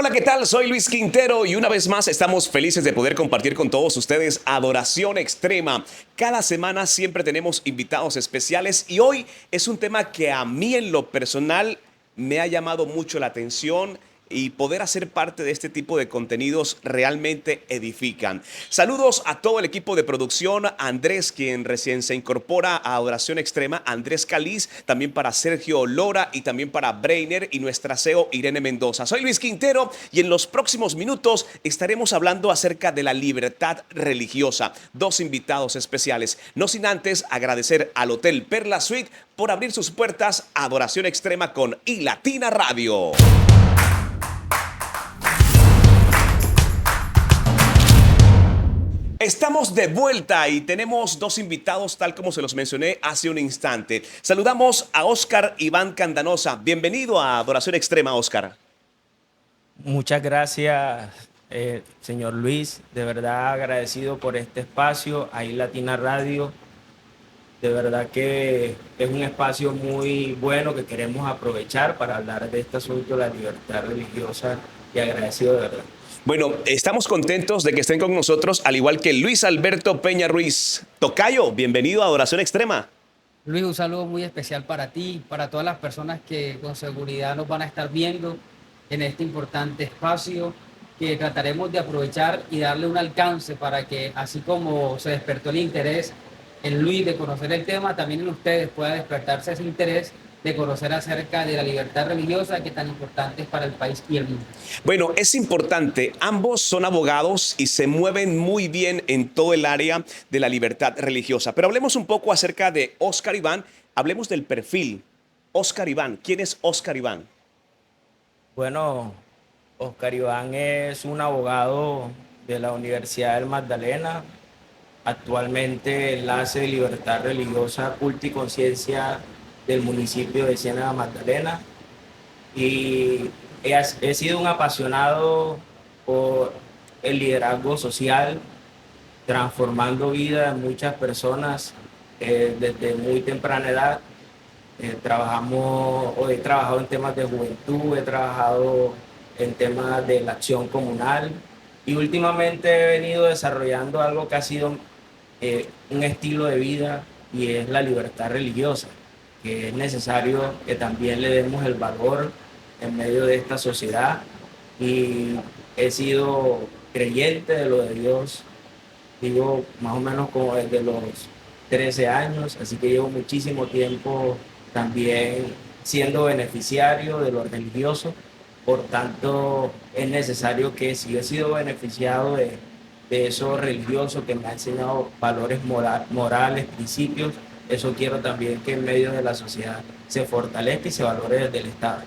Hola, ¿qué tal? Soy Luis Quintero y una vez más estamos felices de poder compartir con todos ustedes Adoración Extrema. Cada semana siempre tenemos invitados especiales y hoy es un tema que a mí en lo personal me ha llamado mucho la atención y poder hacer parte de este tipo de contenidos realmente edifican. Saludos a todo el equipo de producción, a Andrés, quien recién se incorpora a Adoración Extrema, Andrés Caliz, también para Sergio Lora y también para Breiner y nuestra CEO Irene Mendoza. Soy Luis Quintero y en los próximos minutos estaremos hablando acerca de la libertad religiosa. Dos invitados especiales, no sin antes agradecer al Hotel Perla Suite por abrir sus puertas a Adoración Extrema con iLatina Radio. Estamos de vuelta y tenemos dos invitados tal como se los mencioné hace un instante. Saludamos a Óscar Iván Candanosa. Bienvenido a Adoración Extrema, Óscar. Muchas gracias, señor Luis. De verdad agradecido por este espacio, ahí Latina Radio. De verdad que es un espacio muy bueno que queremos aprovechar para hablar de este asunto de la libertad religiosa y agradecido de verdad. Bueno, estamos contentos de que estén con nosotros, al igual que Luis Alberto Peña Ruiz. Tocayo, bienvenido a Adoración Extrema. Luis, un saludo muy especial para ti, para todas las personas que con seguridad nos van a estar viendo en este importante espacio, que trataremos de aprovechar y darle un alcance para que, así como se despertó el interés en Luis de conocer el tema, también en ustedes pueda despertarse ese interés de conocer acerca de la libertad religiosa que tan importante es para el país y el mundo. Bueno, es importante, ambos son abogados y se mueven muy bien en todo el área de la libertad religiosa. Pero hablemos un poco acerca de Óscar Iván, hablemos del perfil. Óscar Iván, ¿quién es Óscar Iván? Bueno, Óscar Iván es un abogado de la Universidad del Magdalena, actualmente enlace de libertad religiosa, culto y conciencia del municipio de Ciénaga Magdalena. Y he sido un apasionado por el liderazgo social, transformando vida de muchas personas desde muy temprana edad. He trabajado en temas de juventud, he trabajado en temas de la acción comunal y últimamente he venido desarrollando algo que ha sido un estilo de vida y es la libertad religiosa, que es necesario que también le demos el valor en medio de esta sociedad. Y he sido creyente de lo de Dios, digo, más o menos como desde los 13 años, así que llevo muchísimo tiempo también siendo beneficiario de lo religioso. Por tanto, es necesario que si yo he sido beneficiado de eso religioso que me ha enseñado valores morales, principios, eso quiero también que en medio de la sociedad se fortalezca y se valore desde el Estado.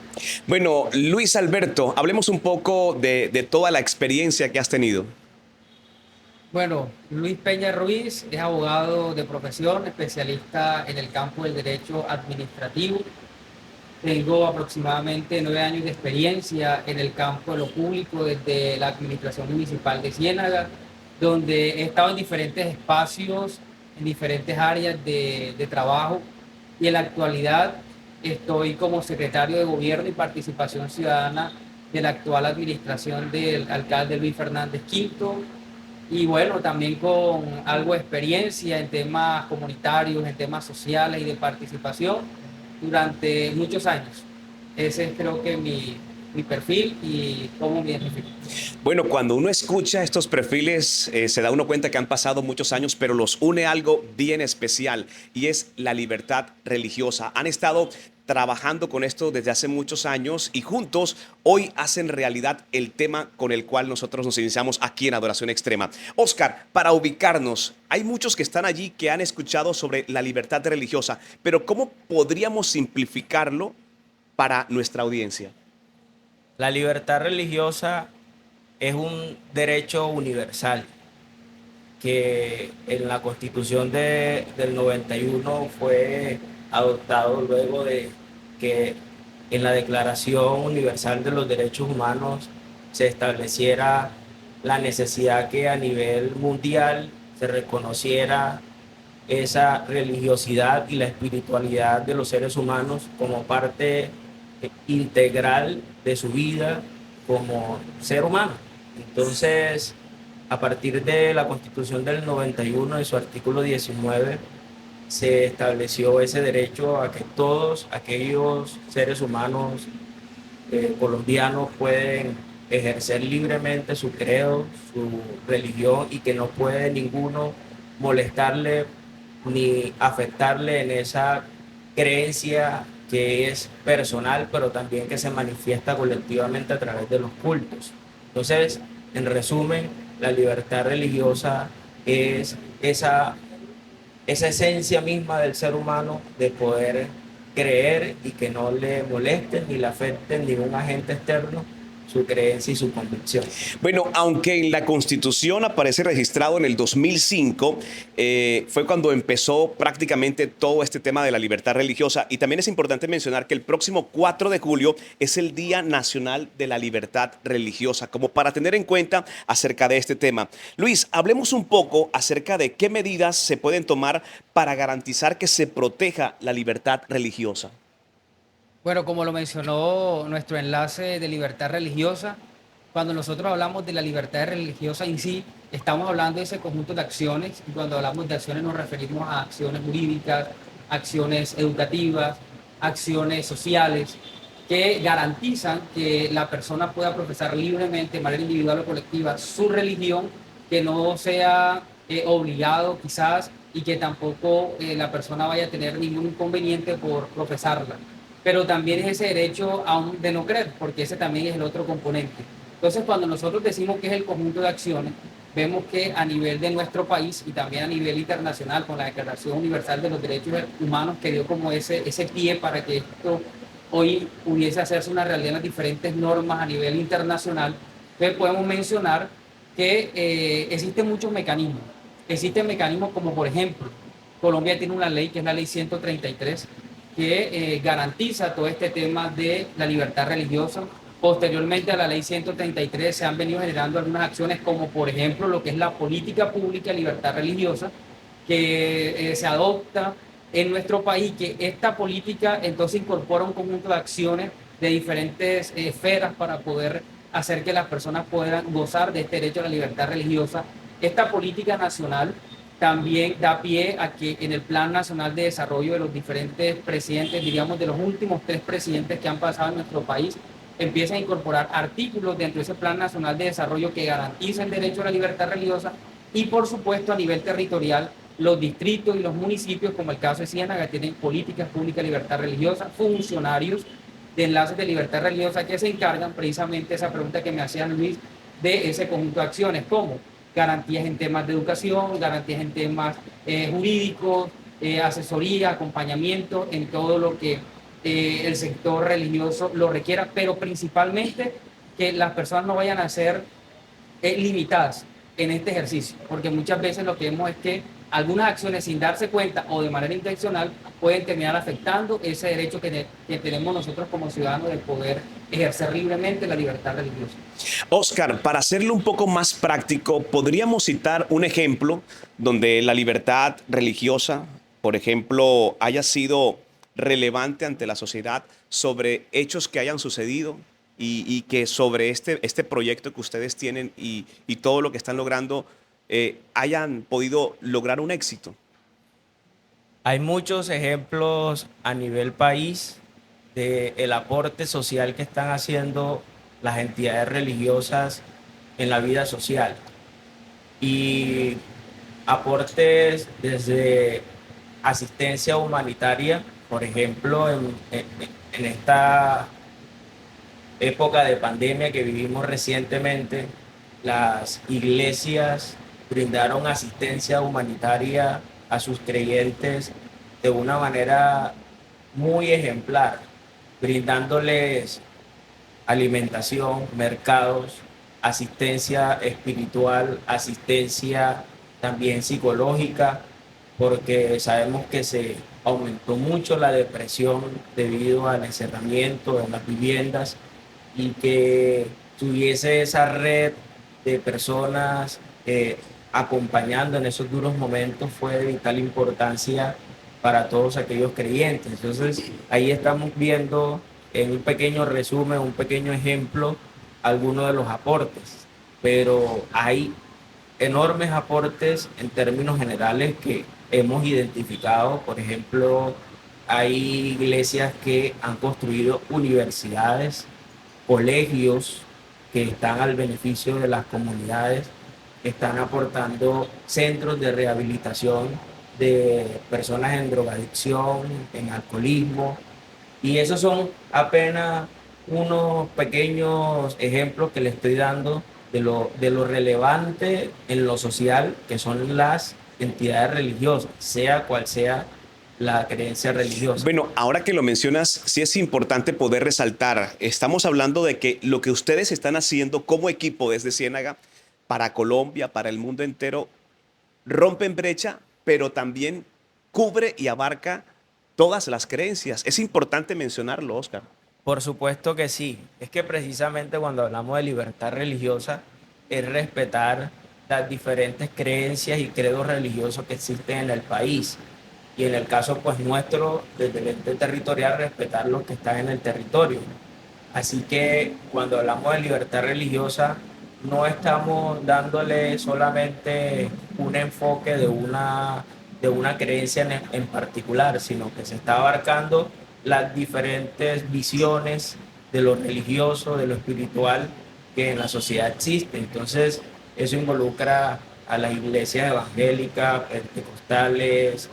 Bueno, Luis Alberto, hablemos un poco de toda la experiencia que has tenido. Bueno, Luis Peña Ruiz es abogado de profesión, especialista en el campo del derecho administrativo. Tengo aproximadamente 9 años de experiencia en el campo de lo público desde la Administración Municipal de Ciénaga, donde he estado en diferentes espacios, en diferentes áreas de trabajo, y en la actualidad estoy como secretario de Gobierno y Participación Ciudadana de la actual administración del alcalde Luis Fernández Quinto. Y bueno, también con algo de experiencia en temas comunitarios, en temas sociales y de participación durante muchos años. Ese es creo que mi perfil y cómo me identifico. Bueno, cuando uno escucha estos perfiles, se da uno cuenta que han pasado muchos años, pero los une algo bien especial y es la libertad religiosa. Han estado trabajando con esto desde hace muchos años y juntos hoy hacen realidad el tema con el cual nosotros nos iniciamos aquí en Adoración Extrema. Óscar, para ubicarnos, hay muchos que están allí que han escuchado sobre la libertad religiosa, pero ¿cómo podríamos simplificarlo para nuestra audiencia? La libertad religiosa es un derecho universal que en la Constitución del 91 fue adoptado luego de que en la Declaración Universal de los Derechos Humanos se estableciera la necesidad que a nivel mundial se reconociera esa religiosidad y la espiritualidad de los seres humanos como parte integral de su vida como ser humano. Entonces, a partir de la Constitución del 91, de su artículo 19, se estableció ese derecho a que todos aquellos seres humanos colombianos pueden ejercer libremente su credo, su religión, y que no puede ninguno molestarle ni afectarle en esa creencia que es personal, pero también que se manifiesta colectivamente a través de los cultos. Entonces, en resumen, la libertad religiosa es esa esencia misma del ser humano de poder creer y que no le molesten ni le afecten ningún agente externo su creencia y su convicción. Bueno, aunque en la Constitución aparece registrado en el 2005, fue cuando empezó prácticamente todo este tema de la libertad religiosa. Y también es importante mencionar que el próximo 4 de julio es el Día Nacional de la Libertad Religiosa, como para tener en cuenta acerca de este tema. Luis, hablemos un poco acerca de qué medidas se pueden tomar para garantizar que se proteja la libertad religiosa. Bueno, como lo mencionó nuestro enlace de libertad religiosa, cuando nosotros hablamos de la libertad religiosa en sí, estamos hablando de ese conjunto de acciones, y cuando hablamos de acciones nos referimos a acciones jurídicas, acciones educativas, acciones sociales, que garantizan que la persona pueda profesar libremente, de manera individual o colectiva, su religión, que no sea obligado quizás y que tampoco la persona vaya a tener ningún inconveniente por profesarla. Pero también es ese derecho aún de no creer, porque ese también es el otro componente. Entonces, cuando nosotros decimos que es el conjunto de acciones, vemos que a nivel de nuestro país y también a nivel internacional, con la Declaración Universal de los Derechos Humanos, que dio como ese pie para que esto hoy pudiese hacerse una realidad en las diferentes normas a nivel internacional, pues podemos mencionar que existen muchos mecanismos. Existen mecanismos como, por ejemplo, Colombia tiene una ley que es la Ley 133, que garantiza todo este tema de la libertad religiosa. Posteriormente a la Ley 133 se han venido generando algunas acciones como, por ejemplo, lo que es la política pública de libertad religiosa, que se adopta en nuestro país, que esta política entonces incorpora un conjunto de acciones de diferentes esferas para poder hacer que las personas puedan gozar de este derecho a la libertad religiosa. Esta política nacional también da pie a que en el Plan Nacional de Desarrollo de los diferentes presidentes, diríamos de los últimos 3 presidentes que han pasado en nuestro país, empiecen a incorporar artículos dentro de ese Plan Nacional de Desarrollo que garantiza el derecho a la libertad religiosa, y por supuesto a nivel territorial los distritos y los municipios, como el caso de Ciénaga, tienen políticas públicas de libertad religiosa, funcionarios de enlaces de libertad religiosa que se encargan precisamente de esa pregunta que me hacía Luis, de ese conjunto de acciones, como garantías en temas de educación, garantías en temas jurídicos, asesoría, acompañamiento en todo lo que el sector religioso lo requiera, pero principalmente que las personas no vayan a ser limitadas en este ejercicio, porque muchas veces lo que vemos es que algunas acciones sin darse cuenta o de manera intencional pueden terminar afectando ese derecho que tenemos nosotros como ciudadanos de poder ejercer libremente la libertad religiosa. Oscar, para hacerlo un poco más práctico, ¿podríamos citar un ejemplo donde la libertad religiosa, por ejemplo, haya sido relevante ante la sociedad sobre hechos que hayan sucedido y que sobre este proyecto que ustedes tienen y todo lo que están logrando hayan podido lograr un éxito? Hay muchos ejemplos a nivel país del aporte social que están haciendo las entidades religiosas en la vida social. Y aportes desde asistencia humanitaria, por ejemplo, en esta época de pandemia que vivimos recientemente, las iglesias brindaron asistencia humanitaria a sus creyentes de una manera muy ejemplar, brindándoles alimentación, mercados, asistencia espiritual, asistencia también psicológica, porque sabemos que se aumentó mucho la depresión debido al encerramiento en las viviendas, y que tuviese esa red de personas acompañando en esos duros momentos fue de vital importancia para todos aquellos creyentes. Entonces, ahí estamos viendo en un pequeño resumen, un pequeño ejemplo, algunos de los aportes, pero hay enormes aportes en términos generales que hemos identificado. Por ejemplo, hay iglesias que han construido universidades, colegios que están al beneficio de las comunidades, están aportando centros de rehabilitación de personas en drogadicción, en alcoholismo, y esos son apenas unos pequeños ejemplos que le estoy dando de lo relevante en lo social que son las entidades religiosas, sea cual sea la creencia religiosa. Bueno, ahora que lo mencionas, sí es importante poder resaltar. Estamos hablando de que lo que ustedes están haciendo como equipo desde Ciénaga para Colombia, para el mundo entero, rompen brecha, pero también cubre y abarca todas las creencias. Es importante mencionarlo, Oscar. Por supuesto que sí. Es que precisamente cuando hablamos de libertad religiosa es respetar las diferentes creencias y credos religiosos que existen en el país. Y en el caso pues nuestro, desde el ente territorial, respetar los que están en el territorio. Así que cuando hablamos de libertad religiosa, no estamos dándole solamente un enfoque de una creencia en particular, sino que se está abarcando las diferentes visiones de lo religioso, de lo espiritual que en la sociedad existe. Entonces, eso involucra a las iglesias evangélicas, pentecostales,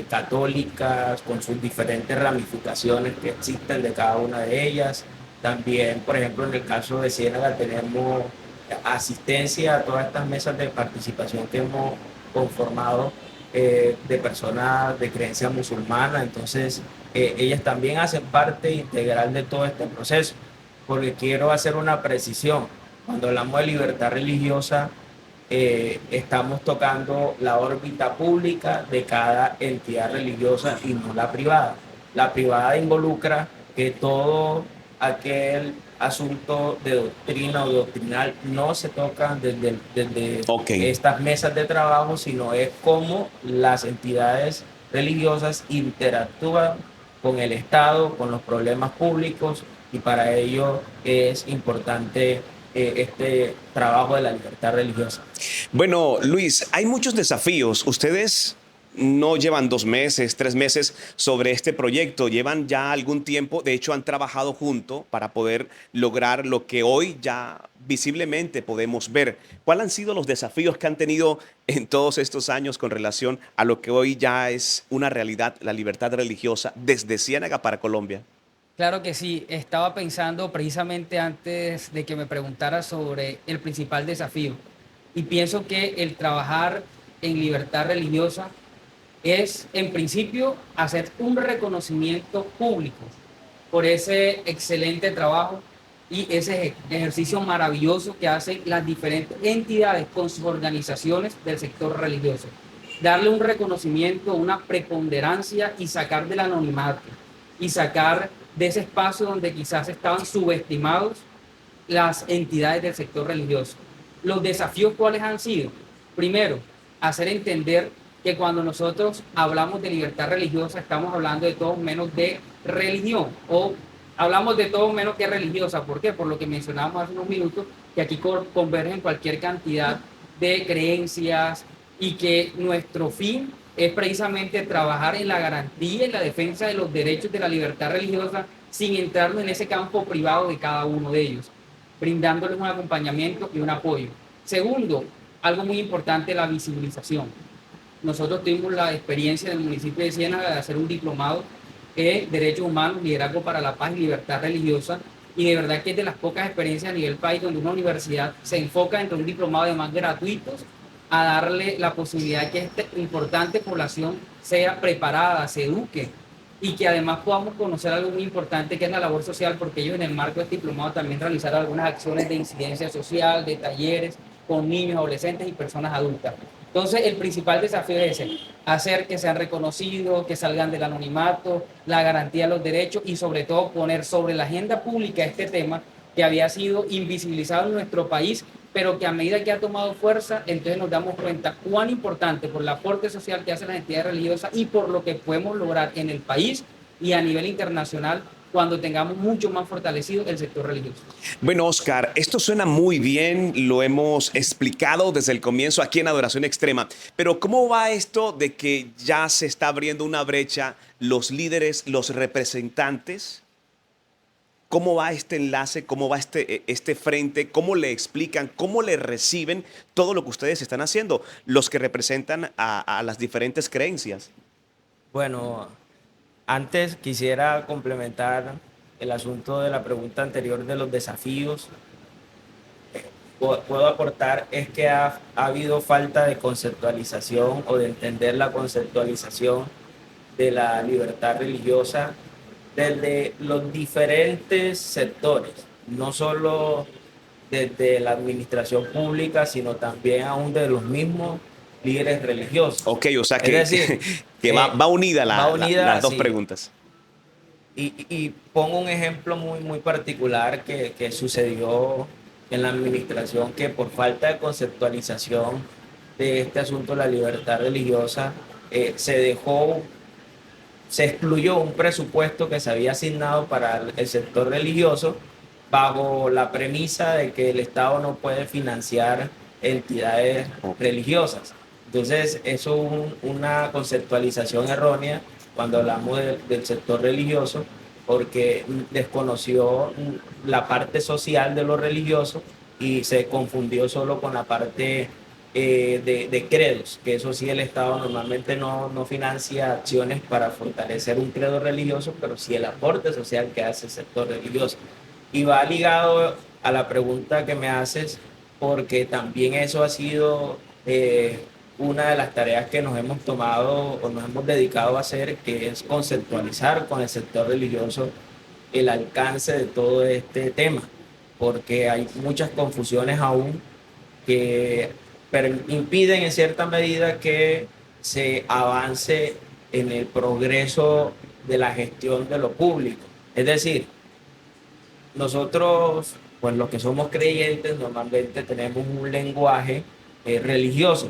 católicas, con sus diferentes ramificaciones que existen de cada una de ellas. También, por ejemplo, en el caso de Ciénaga tenemos asistencia a todas estas mesas de participación que hemos conformado, de personas de creencia musulmana. Entonces, ellas también hacen parte integral de todo este proceso, porque quiero hacer una precisión. Cuando hablamos de libertad religiosa, estamos tocando la órbita pública de cada entidad religiosa y no la privada. La privada involucra que todo aquel asunto de doctrina o doctrinal no se toca desde estas mesas de trabajo, sino es cómo las entidades religiosas interactúan con el Estado, con los problemas públicos, y para ello es importante este trabajo de la libertad religiosa. Bueno, Luis, hay muchos desafíos. Ustedes no llevan 2 meses, 3 meses sobre este proyecto, llevan ya algún tiempo. De hecho, han trabajado junto para poder lograr lo que hoy ya visiblemente podemos ver. ¿Cuáles han sido los desafíos que han tenido en todos estos años con relación a lo que hoy ya es una realidad, la libertad religiosa desde Ciénaga para Colombia? Claro que sí, estaba pensando precisamente antes de que me preguntara sobre el principal desafío y pienso que el trabajar en libertad religiosa es, en principio, hacer un reconocimiento público por ese excelente trabajo y ese ejercicio maravilloso que hacen las diferentes entidades con sus organizaciones del sector religioso. Darle un reconocimiento, una preponderancia y sacar del anonimato y sacar de ese espacio donde quizás estaban subestimados las entidades del sector religioso. Los desafíos, ¿cuáles han sido? Primero, hacer entender que cuando nosotros hablamos de libertad religiosa estamos hablando de todo menos de religión, o hablamos de todo menos que religiosa. ¿Por qué? Por lo que mencionábamos hace unos minutos, que aquí convergen cualquier cantidad de creencias y que nuestro fin es precisamente trabajar en la garantía y la defensa de los derechos de la libertad religiosa sin entrarnos en ese campo privado de cada uno de ellos, brindándoles un acompañamiento y un apoyo. Segundo, algo muy importante, la visibilización. Nosotros tuvimos la experiencia en el municipio de Ciénaga de hacer un diplomado en Derechos Humanos, Liderazgo para la Paz y Libertad Religiosa, y de verdad que es de las pocas experiencias a nivel país donde una universidad se enfoca dentro de un diplomado además gratuitos a darle la posibilidad de que esta importante población sea preparada, se eduque y que además podamos conocer algo muy importante que es la labor social, porque ellos en el marco de este diplomado también realizaron algunas acciones de incidencia social, de talleres con niños, adolescentes y personas adultas. Entonces, el principal desafío es ese, hacer que sean reconocidos, que salgan del anonimato, la garantía de los derechos y sobre todo poner sobre la agenda pública este tema que había sido invisibilizado en nuestro país, pero que a medida que ha tomado fuerza, entonces nos damos cuenta cuán importante por el aporte social que hacen las entidades religiosas y por lo que podemos lograr en el país y a nivel internacional cuando tengamos mucho más fortalecido el sector religioso. Bueno, Oscar, esto suena muy bien, lo hemos explicado desde el comienzo aquí en Adoración Extrema, pero ¿cómo va esto de que ya se está abriendo una brecha los líderes, los representantes? ¿Cómo va este enlace? ¿Cómo va este frente? ¿Cómo le explican? ¿Cómo le reciben todo lo que ustedes están haciendo? Los que representan a las diferentes creencias. Bueno, antes quisiera complementar el asunto de la pregunta anterior de los desafíos. Puedo aportar es que ha habido falta de conceptualización o de entender la conceptualización de la libertad religiosa desde los diferentes sectores, no solo desde la administración pública, sino también aún de los mismos líderes religiosos. Ok, o sea Es que, decir, que va unida va unida, las dos sí. preguntas. Y pongo un ejemplo muy particular que sucedió en la administración, que por falta de conceptualización de este asunto de la libertad religiosa, se excluyó un presupuesto que se había asignado para el sector religioso bajo la premisa de que el Estado no puede financiar entidades religiosas. Entonces, eso es una conceptualización errónea cuando hablamos del sector religioso, porque desconoció la parte social de lo religioso y se confundió solo con la parte de credos, que eso sí el Estado normalmente no financia acciones para fortalecer un credo religioso, pero sí el aporte social que hace el sector religioso. Y va ligado a la pregunta que me haces, porque también eso ha sido una de las tareas que nos hemos tomado o nos hemos dedicado a hacer, que es conceptualizar con el sector religioso el alcance de todo este tema, porque hay muchas confusiones aún que impiden en cierta medida que se avance en el progreso de la gestión de lo público. Es decir, nosotros, pues los que somos creyentes, normalmente tenemos un lenguaje religioso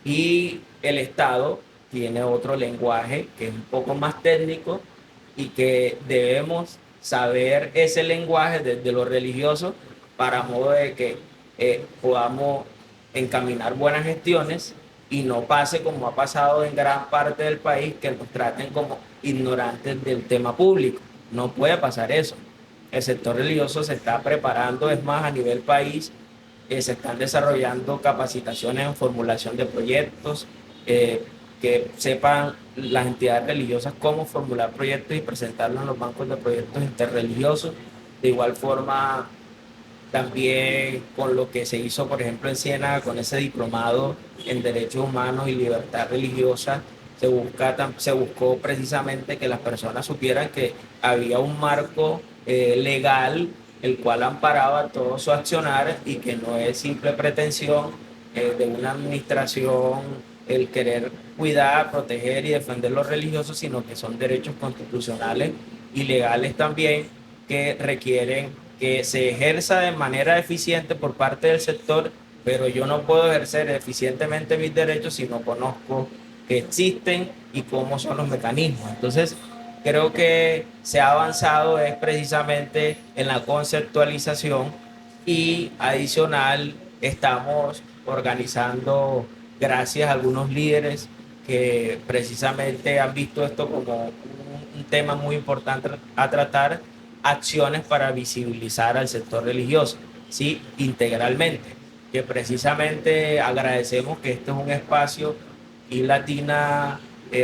y el Estado tiene otro lenguaje que es un poco más técnico y que debemos saber ese lenguaje desde lo religioso para modo de que podamos encaminar buenas gestiones y no pase como ha pasado en gran parte del país, que nos traten como ignorantes del tema público. No puede pasar eso. El sector religioso se está preparando, es más, a nivel país, se están desarrollando capacitaciones en formulación de proyectos, que sepan las entidades religiosas cómo formular proyectos y presentarlos en los bancos de proyectos interreligiosos. De igual forma, también con lo que se hizo, por ejemplo, en Siena, con ese diplomado en Derechos Humanos y Libertad Religiosa, se buscó precisamente que las personas supieran que había un marco legal el cual amparaba todo su accionar y que no es simple pretensión de una administración el querer cuidar, proteger y defender los religiosos, sino que son derechos constitucionales y legales también que requieren que se ejerza de manera eficiente por parte del sector, pero yo no puedo ejercer eficientemente mis derechos si no conozco que existen y cómo son los mecanismos. Entonces, creo que se ha avanzado es precisamente en la conceptualización y adicional estamos organizando, gracias a algunos líderes que precisamente han visto esto como un tema muy importante a tratar, acciones para visibilizar al sector religioso, ¿sí? Integralmente, que precisamente agradecemos que este es un espacio y Latina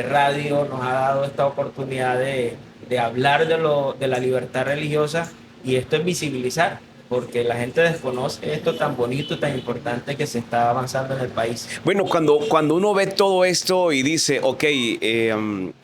Radio nos ha dado esta oportunidad de hablar de la libertad religiosa, y esto es visibilizar, porque la gente desconoce esto tan bonito, tan importante que se está avanzando en el país. Bueno, cuando uno ve todo esto y dice, ok,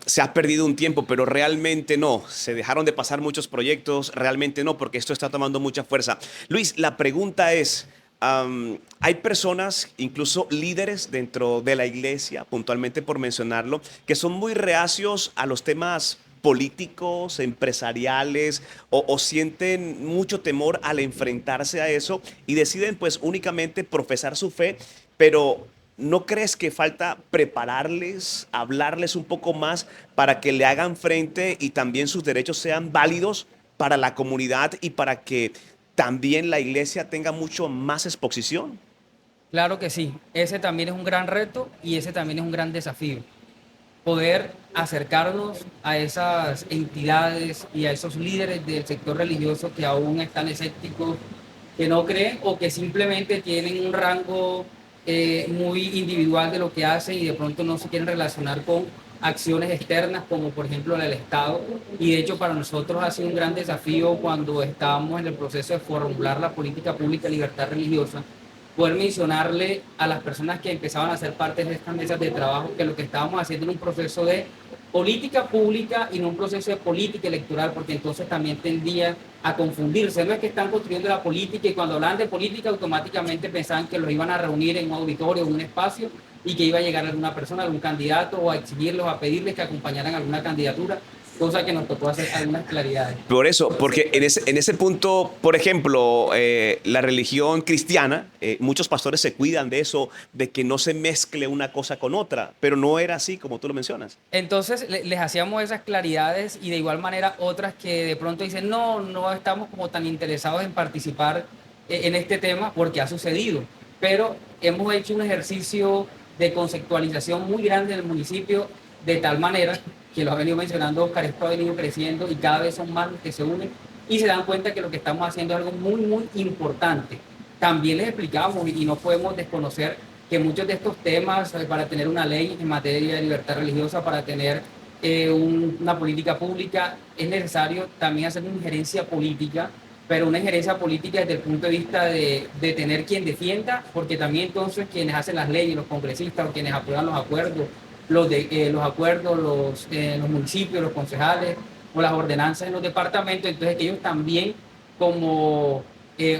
se ha perdido un tiempo, pero realmente no, se dejaron de pasar muchos proyectos, realmente no, porque esto está tomando mucha fuerza. Luis, la pregunta es, hay personas, incluso líderes dentro de la iglesia, puntualmente por mencionarlo, que son muy reacios a los temas políticos, empresariales, o sienten mucho temor al enfrentarse a eso y deciden pues únicamente profesar su fe, pero ¿no crees que falta prepararles, hablarles un poco más para que le hagan frente y también sus derechos sean válidos para la comunidad y para que también la iglesia tenga mucho más exposición? Claro que sí, ese también es un gran reto y ese también es un gran desafío. Poder acercarnos a esas entidades y a esos líderes del sector religioso que aún están escépticos, que no creen o que simplemente tienen un rango muy individual de lo que hacen y de pronto no se quieren relacionar con acciones externas como por ejemplo la del Estado. Y de hecho para nosotros ha sido un gran desafío cuando estábamos en el proceso de formular la política pública de libertad religiosa, poder mencionarle a las personas que empezaban a ser parte de estas mesas de trabajo que lo que estábamos haciendo era un proceso de política pública y no un proceso de política electoral, porque entonces también tendía a confundirse. No es que están construyendo la política y cuando hablaban de política automáticamente pensaban que los iban a reunir en un auditorio, en un espacio y que iba a llegar alguna persona, algún candidato o a exigirlos, a pedirles que acompañaran alguna candidatura, cosa que nos tocó hacer algunas claridades. Por eso, porque en ese punto, por ejemplo, la religión cristiana, muchos pastores se cuidan de eso, de que no se mezcle una cosa con otra, pero no era así como tú lo mencionas. Entonces les hacíamos esas claridades y de igual manera otras que de pronto dicen, no, no estamos como tan interesados en participar en este tema porque ha sucedido, pero hemos hecho un ejercicio de conceptualización muy grande en el municipio de tal manera que lo ha venido mencionando Oscar, esto ha venido creciendo y cada vez son más los que se unen y se dan cuenta que lo que estamos haciendo es algo muy, muy importante. También les explicamos y no podemos desconocer que muchos de estos temas, para tener una ley en materia de libertad religiosa, para tener una política pública, es necesario también hacer una injerencia política, pero una injerencia política desde el punto de vista de tener quien defienda, porque también entonces quienes hacen las leyes, los congresistas o quienes aprueban los acuerdos, los acuerdos, los municipios, los concejales o las ordenanzas en los departamentos, entonces que ellos también como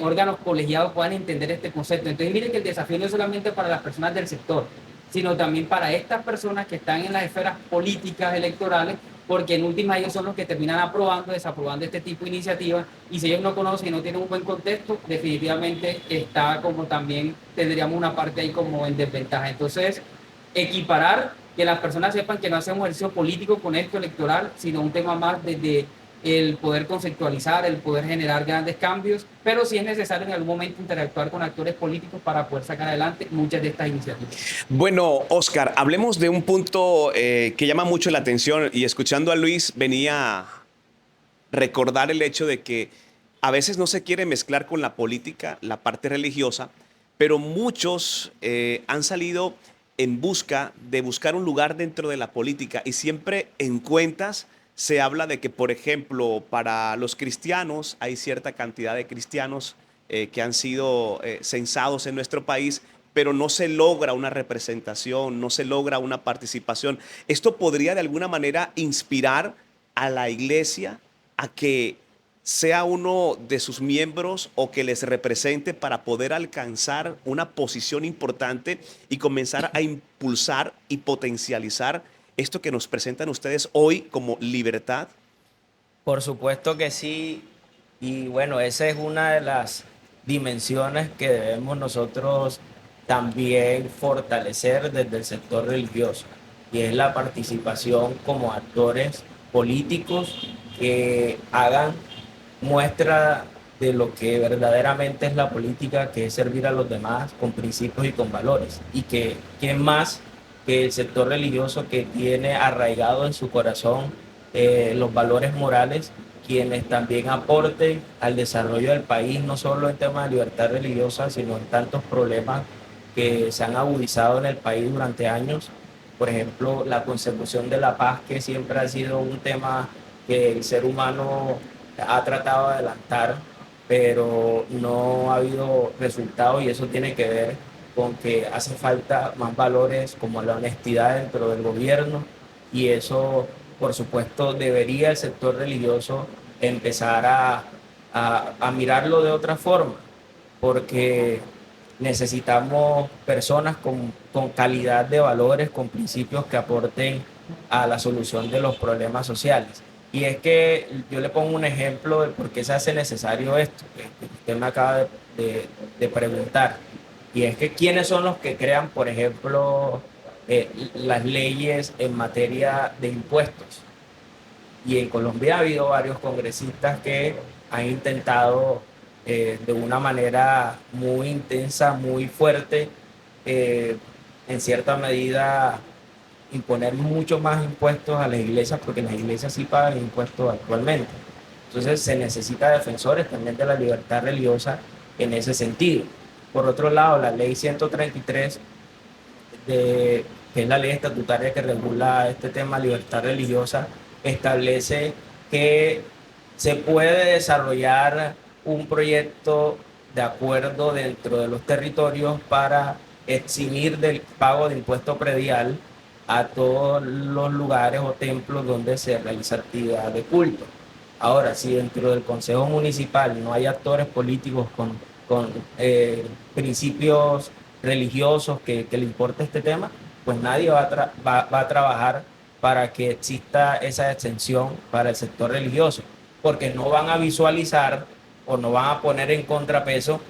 órganos colegiados puedan entender este concepto. Entonces miren que el desafío no es solamente para las personas del sector, sino también para estas personas que están en las esferas políticas electorales, porque en última ellos son los que terminan aprobando, desaprobando este tipo de iniciativas, y si ellos no conocen y no tienen un buen contexto, definitivamente está como también tendríamos una parte ahí como en desventaja. Entonces, equiparar, que las personas sepan que no hacemos ejercicio político con esto electoral, sino un tema más desde el poder conceptualizar, el poder generar grandes cambios, pero sí es necesario en algún momento interactuar con actores políticos para poder sacar adelante muchas de estas iniciativas. Bueno, Oscar, hablemos de un punto que llama mucho la atención y escuchando a Luis venía a recordar el hecho de que a veces no se quiere mezclar con la política, la parte religiosa, pero muchos han salido en busca de buscar un lugar dentro de la política y siempre en cuentas se habla de que, por ejemplo, para los cristianos hay cierta cantidad de cristianos que han sido censados en nuestro país, pero no se logra una representación, no se logra una participación. ¿Esto podría de alguna manera inspirar a la iglesia a que sea uno de sus miembros o que les represente para poder alcanzar una posición importante y comenzar a impulsar y potencializar esto que nos presentan ustedes hoy como libertad? Por supuesto que sí, y bueno, esa es una de las dimensiones que debemos nosotros también fortalecer desde el sector religioso, y es la participación como actores políticos que hagan muestra de lo que verdaderamente es la política, que es servir a los demás con principios y con valores, y que quién más que el sector religioso que tiene arraigado en su corazón los valores morales, quienes también aporten al desarrollo del país, no solo en temas de libertad religiosa, sino en tantos problemas que se han agudizado en el país durante años. Por ejemplo, la consecución de la paz, que siempre ha sido un tema que el ser humano ha tratado de adelantar, pero no ha habido resultados, y eso tiene que ver con que hace falta más valores como la honestidad dentro del gobierno, y eso, por supuesto, debería el sector religioso empezar a mirarlo de otra forma, porque necesitamos personas con calidad de valores, con principios que aporten a la solución de los problemas sociales. Y es que yo le pongo un ejemplo de por qué se hace necesario esto, que usted me acaba de preguntar. Y es que quiénes son los que crean, por ejemplo, las leyes en materia de impuestos. Y en Colombia ha habido varios congresistas que han intentado de una manera muy intensa, muy fuerte, eh, en cierta medida imponer mucho más impuestos a las iglesias, porque las iglesias sí pagan impuestos actualmente. Entonces se necesita defensores también de la libertad religiosa en ese sentido. Por otro lado, la ley 133, que es la ley estatutaria que regula este tema, libertad religiosa, establece que se puede desarrollar un proyecto de acuerdo dentro de los territorios para eximir del pago de impuesto predial a todos los lugares o templos donde se realiza actividad de culto. Ahora, si dentro del Consejo Municipal no hay actores políticos con principios religiosos que le importe este tema, pues nadie va a trabajar para que exista esa exención para el sector religioso, porque no van a visualizar o no van a poner en contrapeso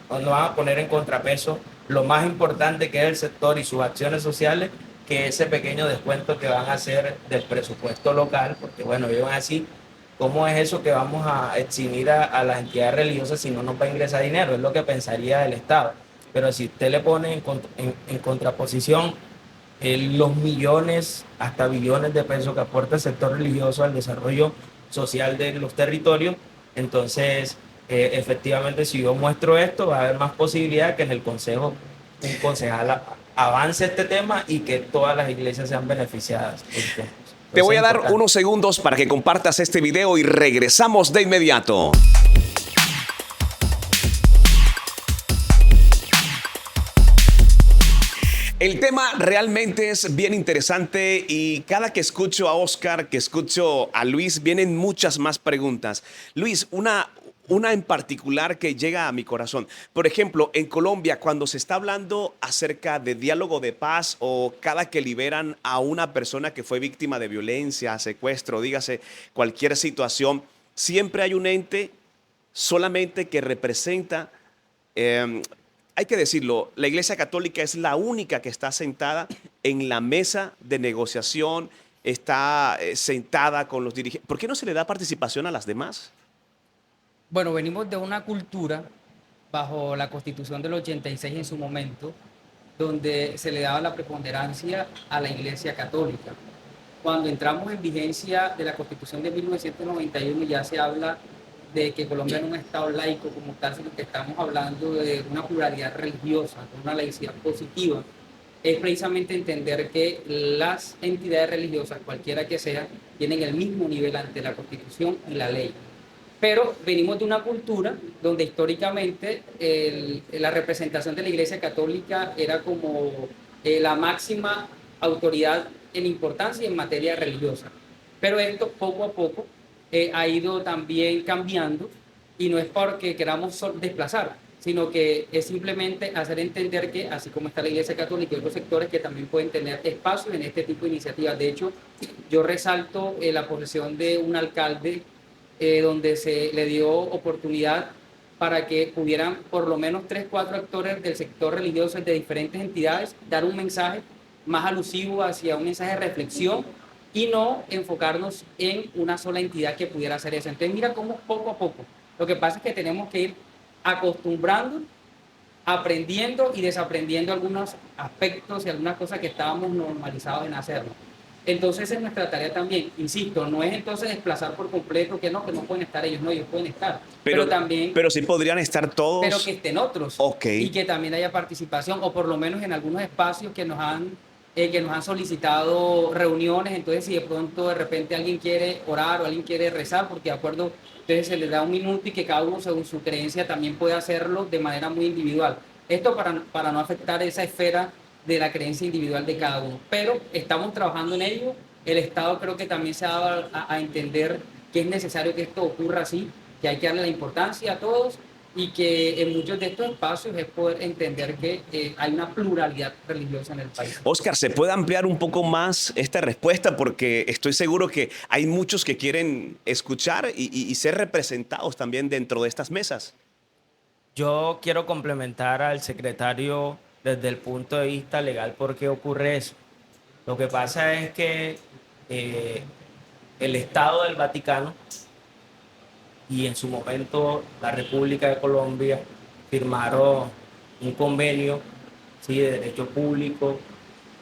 o no van a poner en contrapeso lo más importante que es el sector y sus acciones sociales, que ese pequeño descuento que van a hacer del presupuesto local, porque bueno, ellos van a decir, ¿cómo es eso que vamos a eximir a las entidades religiosas si no nos va a ingresar dinero? Es lo que pensaría el Estado. Pero si usted le pone en contraposición los millones, hasta billones de pesos que aporta el sector religioso al desarrollo social de los territorios, entonces efectivamente si yo muestro esto va a haber más posibilidad que en el consejo un concejal avance este tema y que todas las iglesias sean beneficiadas. Te voy a dar unos segundos para que compartas este video y regresamos de inmediato. El tema realmente es bien interesante y cada que escucho a Oscar, que escucho a Luis, vienen muchas más preguntas. Luis, una en particular que llega a mi corazón. Por ejemplo, en Colombia, cuando se está hablando acerca de diálogo de paz o cada que liberan a una persona que fue víctima de violencia, secuestro, dígase cualquier situación, siempre hay un ente solamente que representa... hay que decirlo, la Iglesia Católica es la única que está sentada en la mesa de negociación, está sentada con los dirigentes. ¿Por qué no se le da participación a las demás? Bueno, venimos de una cultura bajo la Constitución del 86 en su momento, donde se le daba la preponderancia a la Iglesia Católica. Cuando entramos en vigencia de la Constitución de 1991 ya se habla de que Colombia no es un Estado laico como tal, sino que estamos hablando de una pluralidad religiosa, de una laicidad positiva. Es precisamente entender que las entidades religiosas, cualquiera que sea, tienen el mismo nivel ante la Constitución y la ley. Pero venimos de una cultura donde históricamente la representación de la Iglesia Católica era como la máxima autoridad en importancia en materia religiosa. Pero esto poco a poco ha ido también cambiando y no es porque queramos desplazar, sino que es simplemente hacer entender que así como está la Iglesia Católica y otros sectores que también pueden tener espacio en este tipo de iniciativas. De hecho, yo resalto la posesión de un alcalde donde se le dio oportunidad para que pudieran por lo menos 3, 4 actores del sector religioso de diferentes entidades dar un mensaje más alusivo hacia un mensaje de reflexión y no enfocarnos en una sola entidad que pudiera hacer eso. Entonces mira cómo poco a poco. Lo que pasa es que tenemos que ir acostumbrando, aprendiendo y desaprendiendo algunos aspectos y algunas cosas que estábamos normalizados en hacerlo. Entonces es nuestra tarea también, insisto, no es entonces desplazar por completo que no pueden estar ellos, no, ellos pueden estar, pero también... Pero sí podrían estar todos... Pero que estén otros, okay. Y que también haya participación, o por lo menos en algunos espacios que nos han solicitado reuniones. Entonces si de pronto de repente alguien quiere orar o alguien quiere rezar, porque de acuerdo, entonces se le da un minuto y que cada uno según su creencia también puede hacerlo de manera muy individual. Esto para no afectar esa esfera de la creencia individual de cada uno. Pero estamos trabajando en ello. El Estado creo que también se ha dado a entender que es necesario que esto ocurra así, que hay que darle la importancia a todos y que en muchos de estos espacios es poder entender que hay una pluralidad religiosa en el país. Oscar, ¿se puede ampliar un poco más esta respuesta? Porque estoy seguro que hay muchos que quieren escuchar y ser representados también dentro de estas mesas. Yo quiero complementar al secretario desde el punto de vista legal por qué ocurre eso. Lo que pasa es que eh, el Estado del Vaticano y en su momento la República de Colombia firmaron un convenio, ¿sí?, de derecho público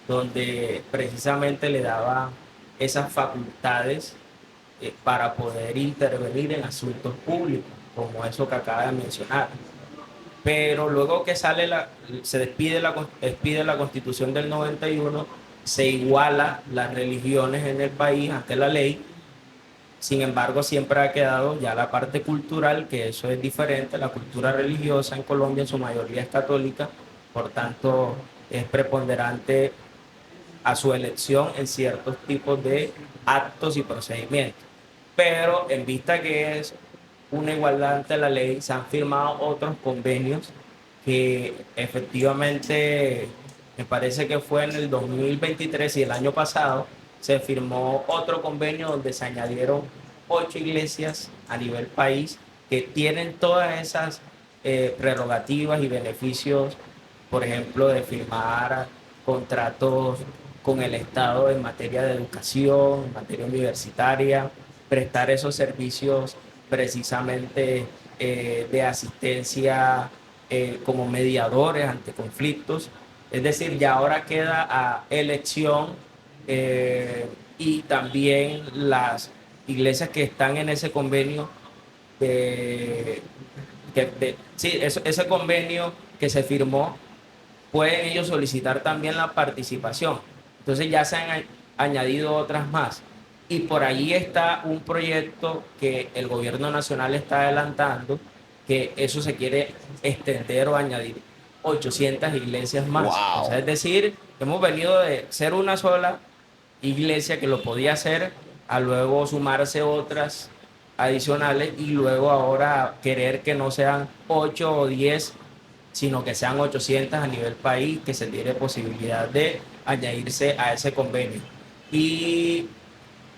donde precisamente le daba esas facultades para poder intervenir en asuntos públicos, como eso que acaba de mencionar. Pero luego que se despide la Constitución del 91, se iguala las religiones en el país ante la ley. Sin embargo, siempre ha quedado ya la parte cultural, que eso es diferente. La cultura religiosa en Colombia en su mayoría es católica, por tanto es preponderante a su elección en ciertos tipos de actos y procedimientos. Pero en vista que es una igualdad ante la ley, se han firmado otros convenios que efectivamente, me parece que fue en el 2023 y el año pasado, se firmó otro convenio donde se añadieron 8 iglesias a nivel país que tienen todas esas prerrogativas y beneficios, por ejemplo, de firmar contratos con el Estado en materia de educación, en materia universitaria, prestar esos servicios precisamente de asistencia como mediadores ante conflictos. Es decir, ya ahora queda a elección y también las iglesias que están en ese convenio de, sí, ese convenio que se firmó, pueden ellos solicitar también la participación. Entonces ya se han añadido otras más. Y por ahí está un proyecto que el gobierno nacional está adelantando, que eso se quiere extender o añadir 800 iglesias más. O sea, Wow. es decir, hemos venido de ser una sola iglesia que lo podía hacer, a luego sumarse otras adicionales y luego ahora querer que no sean 8 o 10, sino que sean 800 a nivel país, que se tiene posibilidad de añadirse a ese convenio. Y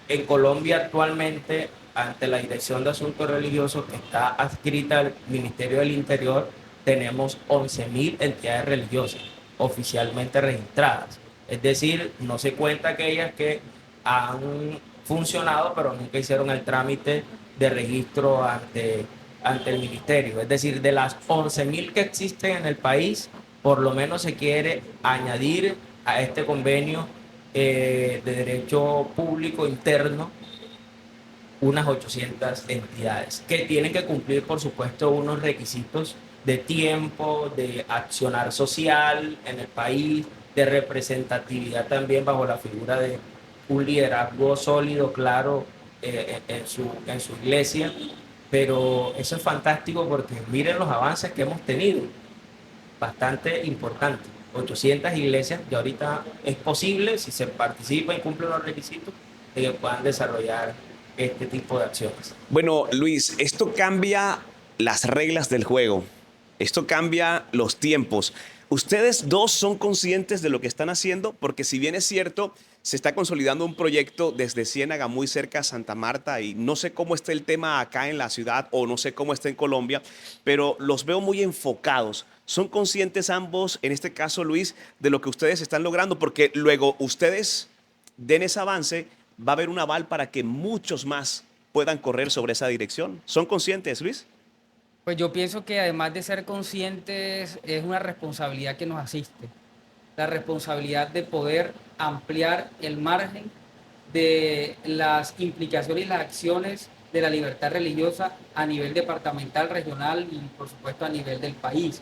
en Colombia actualmente, ante la Dirección de Asuntos Religiosos que está adscrita al Ministerio del Interior, tenemos 11.000 entidades religiosas oficialmente registradas. Es decir, no se cuenta aquellas que han funcionado pero nunca hicieron el trámite de registro ante el ministerio. Es decir, de las 11.000 que existen en el país, por lo menos se quiere añadir a este convenio de derecho público interno unas 800 entidades que tienen que cumplir, por supuesto, unos requisitos de tiempo, de accionar social en el país, de representatividad también bajo la figura de un liderazgo sólido, claro, en su iglesia. Pero eso es fantástico porque miren los avances que hemos tenido, bastante importante. 800 iglesias y ahorita es posible, si se participa y cumple los requisitos, de que puedan desarrollar este tipo de acciones. Bueno, Luis, esto cambia las reglas del juego. Esto cambia los tiempos. ¿Ustedes dos son conscientes de lo que están haciendo? Porque si bien es cierto, se está consolidando un proyecto desde Ciénaga, muy cerca a Santa Marta, y no sé cómo está el tema acá en la ciudad o no sé cómo está en Colombia, pero los veo muy enfocados. ¿Son conscientes ambos, en este caso Luis, de lo que ustedes están logrando? Porque luego ustedes den ese avance, va a haber un aval para que muchos más puedan correr sobre esa dirección. ¿Son conscientes, Luis? Pues yo pienso que además de ser conscientes, es una responsabilidad que nos asiste. La responsabilidad de poder ampliar el margen de las implicaciones y las acciones de la libertad religiosa a nivel departamental, regional y por supuesto a nivel del país.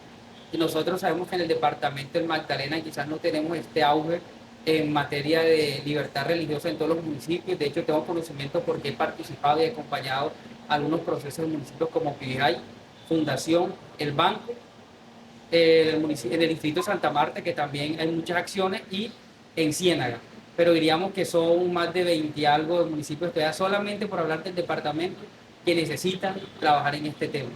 Y nosotros sabemos que en el departamento del Magdalena quizás no tenemos este auge en materia de libertad religiosa en todos los municipios. De hecho, tengo conocimiento porque he participado y he acompañado algunos procesos en municipios como Pibijay, Fundación, el Banco, en el distrito de Santa Marta, que también hay muchas acciones, y en Ciénaga. Pero diríamos que son más de 20 y algo de municipios, todavía solamente por hablar del departamento, que necesitan trabajar en este tema.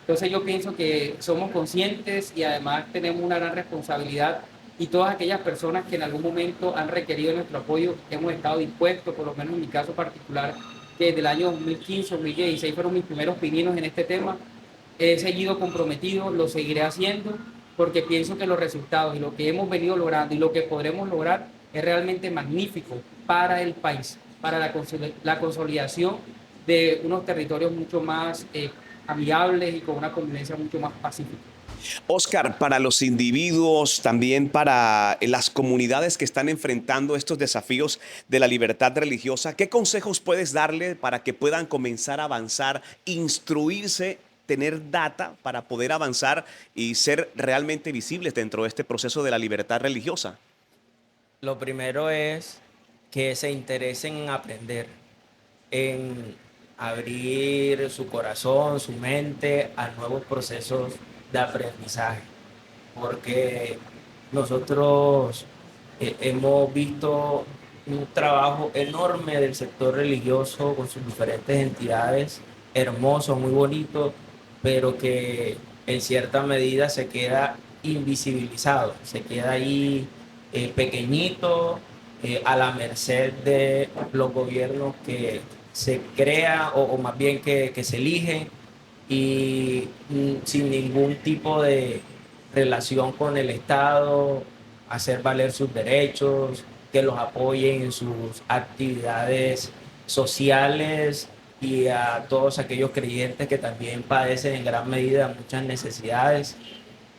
Entonces yo pienso que somos conscientes y además tenemos una gran responsabilidad, y todas aquellas personas que en algún momento han requerido nuestro apoyo, hemos estado dispuestos, por lo menos en mi caso particular, que desde el año 2015-2016 fueron mis primeros pininos en este tema, he seguido comprometido, lo seguiré haciendo, porque pienso que los resultados y lo que hemos venido logrando y lo que podremos lograr es realmente magnífico para el país, para la consolidación de unos territorios mucho más amigables y con una convivencia mucho más pacífica. Oscar, para los individuos, también para las comunidades que están enfrentando estos desafíos de la libertad religiosa, ¿qué consejos puedes darle para que puedan comenzar a avanzar, instruirse, tener data para poder avanzar y ser realmente visibles dentro de este proceso de la libertad religiosa? Lo primero es que se interesen en aprender, en abrir su corazón, su mente a nuevos procesos de aprendizaje, porque nosotros hemos visto un trabajo enorme del sector religioso con sus diferentes entidades, hermoso, muy bonito, pero que en cierta medida se queda invisibilizado, se queda ahí pequeñito, a la merced de los gobiernos que se crea o más bien que se eligen y sin ningún tipo de relación con el Estado, hacer valer sus derechos, que los apoyen en sus actividades sociales y a todos aquellos creyentes que también padecen en gran medida muchas necesidades.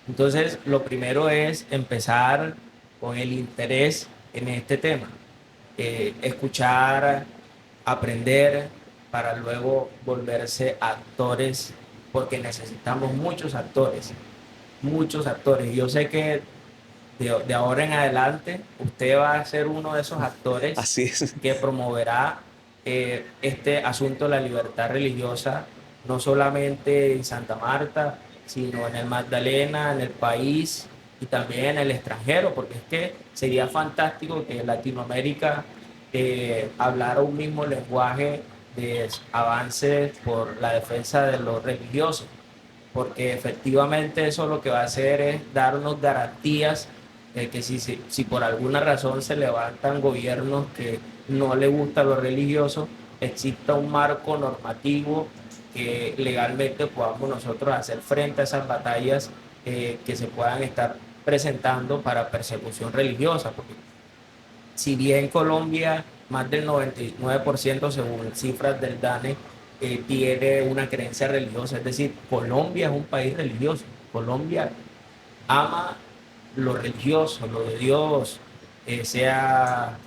Entonces, lo primero es empezar con el interés en este tema, escuchar, aprender, para luego volverse actores, porque necesitamos muchos actores. Yo sé que de ahora en adelante usted va a ser uno de esos actores Así es. que promoverá este asunto de la libertad religiosa, no solamente en Santa Marta, sino en el Magdalena, en el país y también en el extranjero, porque es que sería fantástico que Latinoamérica hablara un mismo lenguaje de avances por la defensa de los religiosos, porque efectivamente eso lo que va a hacer es darnos garantías de que si por alguna razón se levantan gobiernos que no le gusta a los religiosos, exista un marco normativo que legalmente podamos nosotros hacer frente a esas batallas que se puedan estar presentando para persecución religiosa, porque si bien Colombia, más del 99% según cifras del DANE, tiene una creencia religiosa, es decir, Colombia es un país religioso, Colombia ama lo religioso, lo de Dios, sea,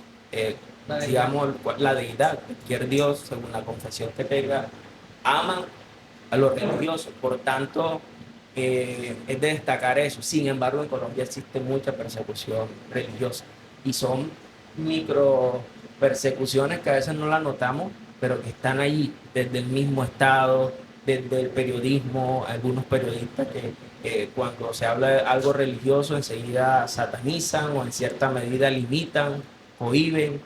La deidad. digamos, la deidad, cualquier Dios, según la confesión que tenga, aman a los religiosos, por tanto, es de destacar eso. Sin embargo, en Colombia existe mucha persecución religiosa y son micro persecuciones que a veces no las notamos, pero que están allí desde el mismo Estado, desde el periodismo, algunos periodistas que cuando se habla de algo religioso enseguida satanizan o en cierta medida limitan, cohíben.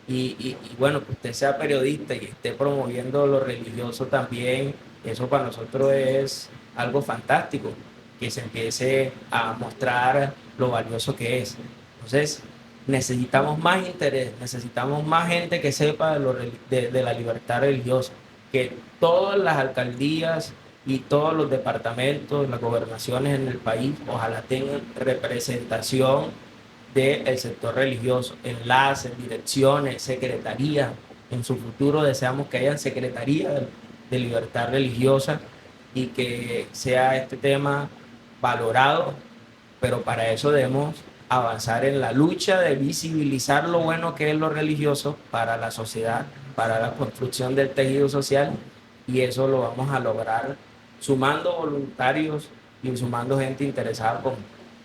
Y bueno, que usted sea periodista y esté promoviendo lo religioso también, eso para nosotros es algo fantástico, que se empiece a mostrar lo valioso que es. Entonces, necesitamos más interés, necesitamos más gente que sepa de la libertad religiosa, que todas las alcaldías y todos los departamentos, las gobernaciones en el país, ojalá tengan representación del sector religioso, enlaces, direcciones, secretarías. En su futuro deseamos que hayan secretaría de libertad religiosa y que sea este tema valorado, pero para eso debemos avanzar en la lucha de visibilizar lo bueno que es lo religioso para la sociedad, para la construcción del tejido social, y eso lo vamos a lograr sumando voluntarios y sumando gente interesada como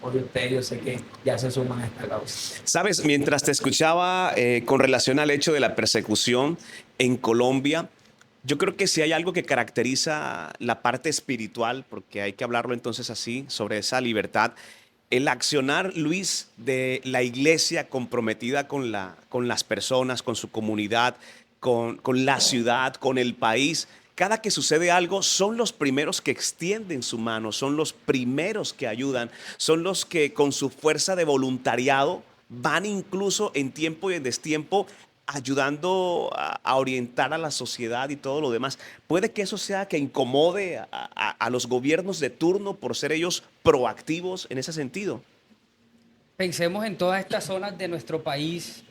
hoy ustedes, yo sé que ya se suman a esta causa. Sabes, mientras te escuchaba con relación al hecho de la persecución en Colombia, yo creo que si hay algo que caracteriza la parte espiritual, porque hay que hablarlo entonces así, sobre esa libertad, el accionar, Luis, de la iglesia comprometida con las personas, con su comunidad, con la ciudad, con el país. Cada que sucede algo, son los primeros que extienden su mano, son los primeros que ayudan, son los que con su fuerza de voluntariado van incluso en tiempo y en destiempo ayudando a orientar a la sociedad y todo lo demás. Puede que eso sea que incomode a los gobiernos de turno por ser ellos proactivos en ese sentido. Pensemos en todas estas zonas de nuestro país,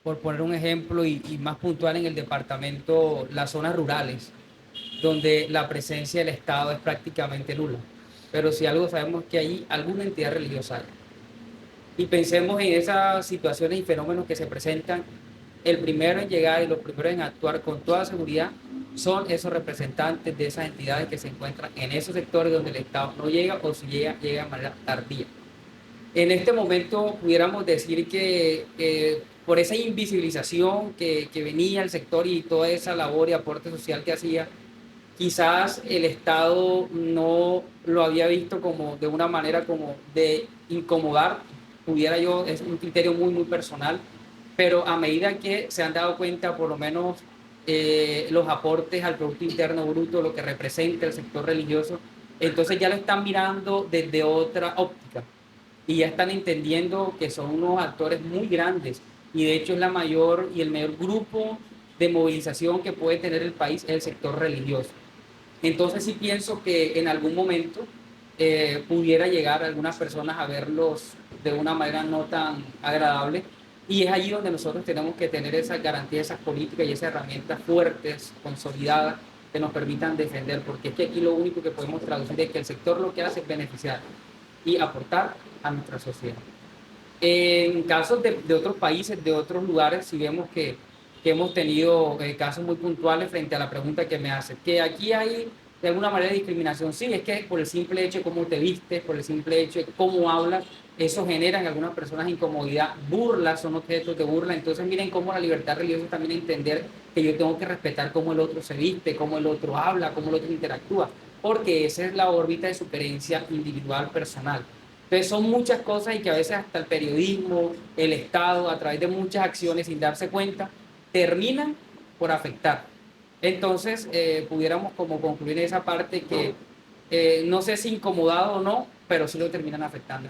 por poner un ejemplo y más puntual en el departamento, las zonas rurales, donde la presencia del Estado es prácticamente nula. Pero si algo sabemos que hay alguna entidad religiosa hay. Y pensemos en esas situaciones y fenómenos que se presentan, el primero en llegar y los primeros en actuar con toda seguridad son esos representantes de esas entidades que se encuentran en esos sectores donde el Estado no llega o si llega, llega de manera tardía. En este momento pudiéramos decir que por esa invisibilización que venía el sector y toda esa labor y aporte social que hacía, quizás el Estado no lo había visto como de una manera como de incomodar, pudiera yo, es un criterio muy personal, pero a medida que se han dado cuenta por lo menos los aportes al Producto Interno Bruto, lo que representa el sector religioso, entonces ya lo están mirando desde otra óptica y ya están entendiendo que son unos actores muy grandes y de hecho es la mayor y el mayor grupo de movilización que puede tener el país, es el sector religioso. Entonces sí pienso que en algún momento pudiera llegar algunas personas a verlos de una manera no tan agradable y es allí donde nosotros tenemos que tener esas garantías, esas políticas y esas herramientas fuertes, consolidadas, que nos permitan defender, porque es que aquí lo único que podemos traducir es que el sector lo que hace es beneficiar y aportar a nuestra sociedad. En casos de otros países, de otros lugares, si vemos que hemos tenido casos muy puntuales frente a la pregunta que me hace, que aquí hay de alguna manera discriminación, sí, es que por el simple hecho de cómo te vistes, por el simple hecho de cómo hablas, eso genera en algunas personas incomodidad, burlas, son objetos de burla, entonces miren cómo la libertad religiosa es también entender que yo tengo que respetar cómo el otro se viste, cómo el otro habla, cómo el otro interactúa, porque esa es la órbita de su creencia individual, personal. Entonces son muchas cosas y que a veces hasta el periodismo, el Estado, a través de muchas acciones sin darse cuenta, terminan por afectar. Entonces, pudiéramos como concluir esa parte que no sé si incomodado o no, pero sí lo terminan afectando.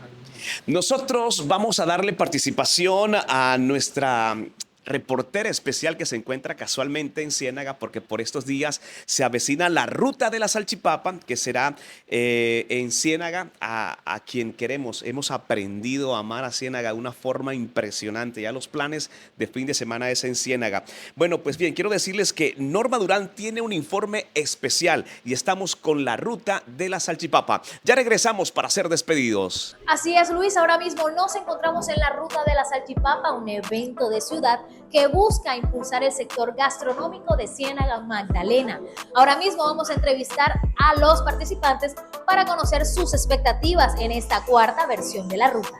Nosotros vamos a darle participación a nuestra reportera especial que se encuentra casualmente en Ciénaga porque por estos días se avecina la ruta de la salchipapa que será en Ciénaga a quien queremos. Hemos aprendido a amar a Ciénaga de una forma impresionante. Ya los planes de fin de semana es en Ciénaga. Bueno, pues bien, quiero decirles que Norma Durán tiene un informe especial y estamos con la ruta de la salchipapa. Ya regresamos para ser despedidos. Así es, Luis, ahora mismo nos encontramos en la ruta de la salchipapa, un evento de ciudad que busca impulsar el sector gastronómico de Ciénaga Magdalena. Ahora mismo vamos a entrevistar a los participantes para conocer sus expectativas en esta cuarta versión de la ruta.